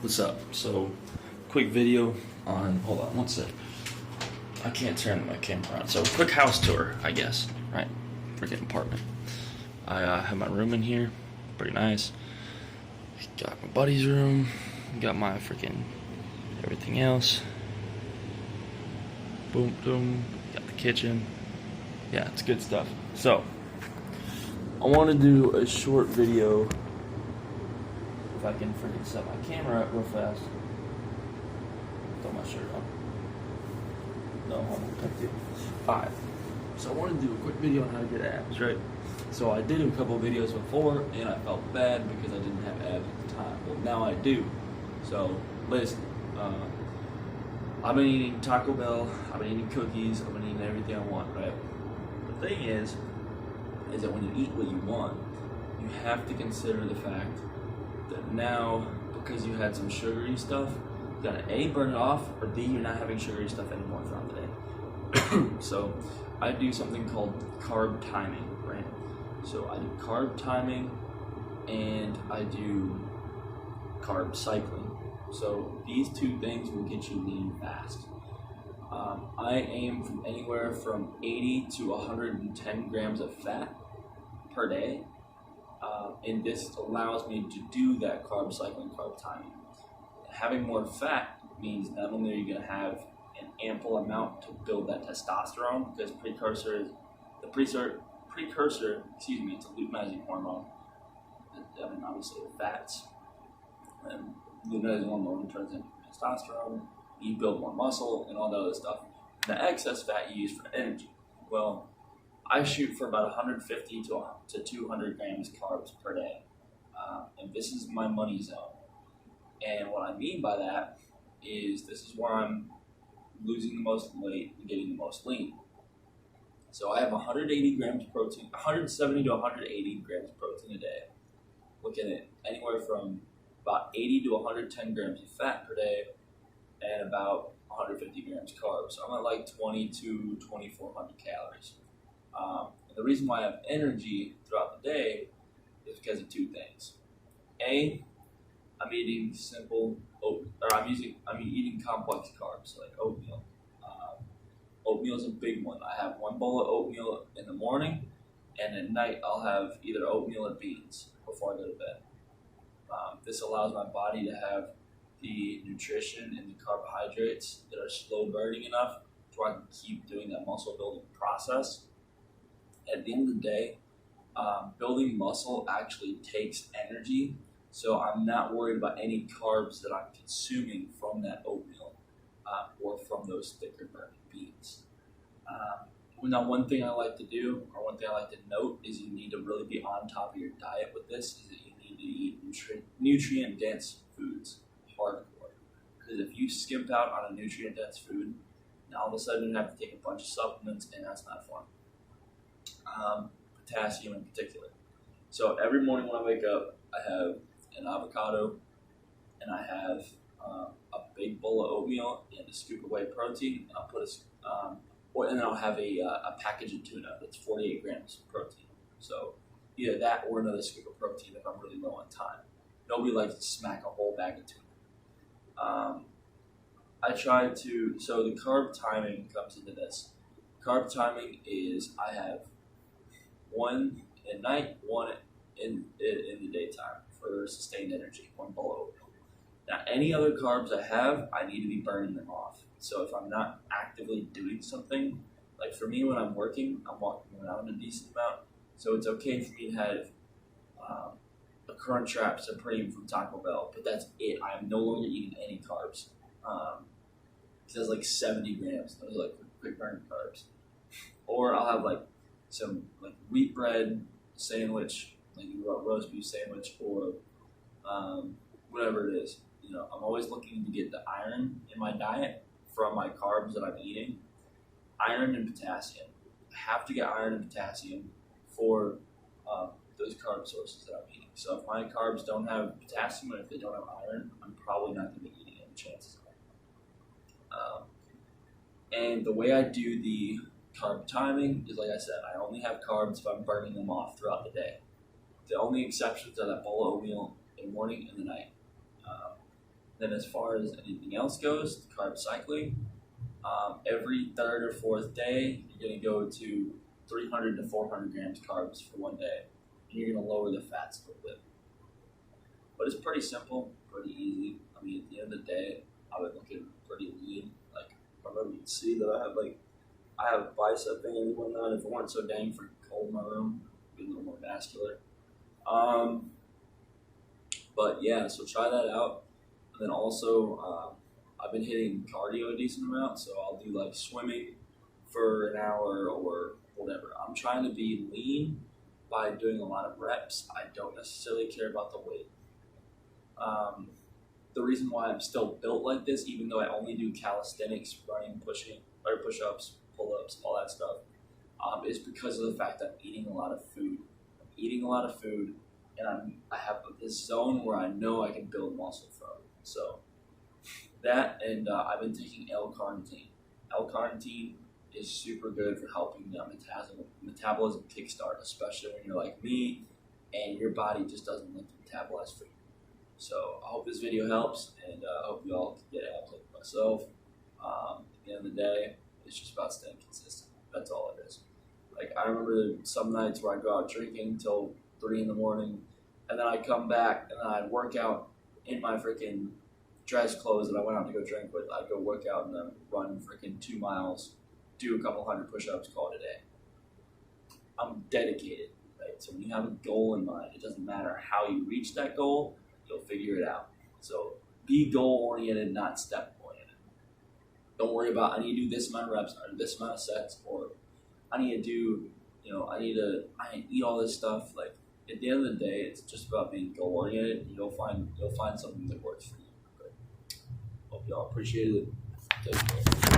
What's up? So, quick video on, hold on one sec. I can't turn my camera on. So, quick house tour, I guess, right? Freaking apartment. I have my room in here, pretty nice. Got my buddy's room, got my freaking everything else. Boom, boom, got the kitchen. Yeah, it's good stuff. So, I want to do a short video. If I can freaking set my camera up real fast. Throw my shirt on. No, hold on, thank you. Alright, so I want to do a quick video on how to get abs, right? So I did a couple videos before, and I felt bad because I didn't have abs at the time. Well, now I do. So, listen, I've been eating Taco Bell, I've been eating cookies, I've been eating everything I want, right? The thing is that when you eat what you want, you have to consider the fact that now, because you had some sugary stuff, you gotta A, burn it off, or B, you're not having sugary stuff anymore throughout the day. So I do something called carb timing, right? So I do carb timing and I do carb cycling. So these two things will get you lean fast. I aim from anywhere from 80 to 110 grams of fat per day. And this allows me to do that carb cycling, carb timing. Having more fat means not only are you going to have an ample amount to build that testosterone, because precursor, it's a luteinizing hormone. I mean, obviously the fats, and luteinizing hormone turns into testosterone. You build more muscle and all that other stuff. The excess fat you use for energy. Well, I shoot for about 150 to 200 grams carbs per day, and this is my money zone. And what I mean by that is this is where I'm losing the most weight and getting the most lean. So I have 180 grams protein, 170 to 180 grams protein a day. Looking at anywhere from about 80 to 110 grams of fat per day, and about 150 grams carbs. So I'm at like 22, 2,400 calories. And the reason why I have energy throughout the day is because of two things. A, I'm eating I'm eating complex carbs like oatmeal. Oatmeal is a big one. I have one bowl of oatmeal in the morning, and at night I'll have either oatmeal or beans before I go to bed. This allows my body to have the nutrition and the carbohydrates that are slow burning enough so I can keep doing that muscle building process. At the end of the day, building muscle actually takes energy, so I'm not worried about any carbs that I'm consuming from that oatmeal or from those thicker burning beans. Now, one thing I like to do, or one thing I like to note, is you need to really be on top of your diet with this, is that you need to eat nutrient-dense foods, hardcore. Because if you skimp out on a nutrient-dense food, now all of a sudden you have to take a bunch of supplements, and that's not fun. Potassium in particular. So every morning when I wake up, I have an avocado, and I have a big bowl of oatmeal and a scoop of whey protein. And I'll put and then I'll have a package of tuna that's 48 grams of protein. So either that or another scoop of protein if I'm really low on time. Nobody likes to smack a whole bag of tuna. So the carb timing comes into this. Carb timing is I have one at night, one in the daytime for sustained energy, one bowl of oatmeal. Now, any other carbs I have, I need to be burning them off. So if I'm not actively doing something, like for me when I'm walking around a decent amount, so it's okay for me to have a Crunchwrap Supreme from Taco Bell, but that's it. I am no longer eating any carbs. It has like 70 grams. Those are like quick burn carbs. Or I'll have like some like wheat bread sandwich, like a roast beef sandwich, or whatever it is. You know, I'm always looking to get the iron in my diet from my carbs that I'm eating. Iron and potassium. I have to get iron and potassium for those carb sources that I'm eating. So if my carbs don't have potassium and if they don't have iron, I'm probably not going to be eating any chances of it. And the way I do the carb timing is, like I said, I only have carbs if I'm burning them off throughout the day. The only exceptions are that bowl of oatmeal in the morning and the night. Then as far as anything else goes, carb cycling, every third or fourth day, you're going to go to 300 to 400 grams carbs for one day, and you're going to lower the fats a little bit. But it's pretty simple, pretty easy. I mean, at the end of the day, I've been looking pretty lean. Like, I remember you can see that I have bicep veins and whatnot. If it weren't so dang freaking cold in my room, I'd be a little more vascular. But yeah, so try that out. And then also, I've been hitting cardio a decent amount, so I'll do like swimming for an hour or whatever. I'm trying to be lean by doing a lot of reps. I don't necessarily care about the weight. The reason why I'm still built like this, even though I only do calisthenics, running, pushing, or push-ups, pull-ups, all that stuff, is because of the fact that I'm eating a lot of food. I'm eating a lot of food, and I have this zone where I know I can build muscle from. So that, and I've been taking L-carnitine. L-carnitine is super good for helping the metabolism kickstart, especially when you're like me and your body just doesn't like to metabolize food. So I hope this video helps, and I hope you all can get abs like myself. At the end of the day, it's just about staying consistent. That's all it is. Like, I remember some nights where I'd go out drinking till 3 in the morning, and then I'd come back and then I'd work out in my freaking dress clothes that I went out to go drink with. I'd go work out and then run freaking 2 miles, do a couple hundred push-ups, call it a day. I'm dedicated, right? So when you have a goal in mind, it doesn't matter how you reach that goal, you'll figure it out. So be goal-oriented, not step-oriented. Don't worry about, I need to do this amount of reps, or this amount of sets, or I need to do, I need to eat all this stuff. Like, at the end of the day, it's just about being goal-oriented. You'll find something that works for you. But hope y'all appreciate it. Take care.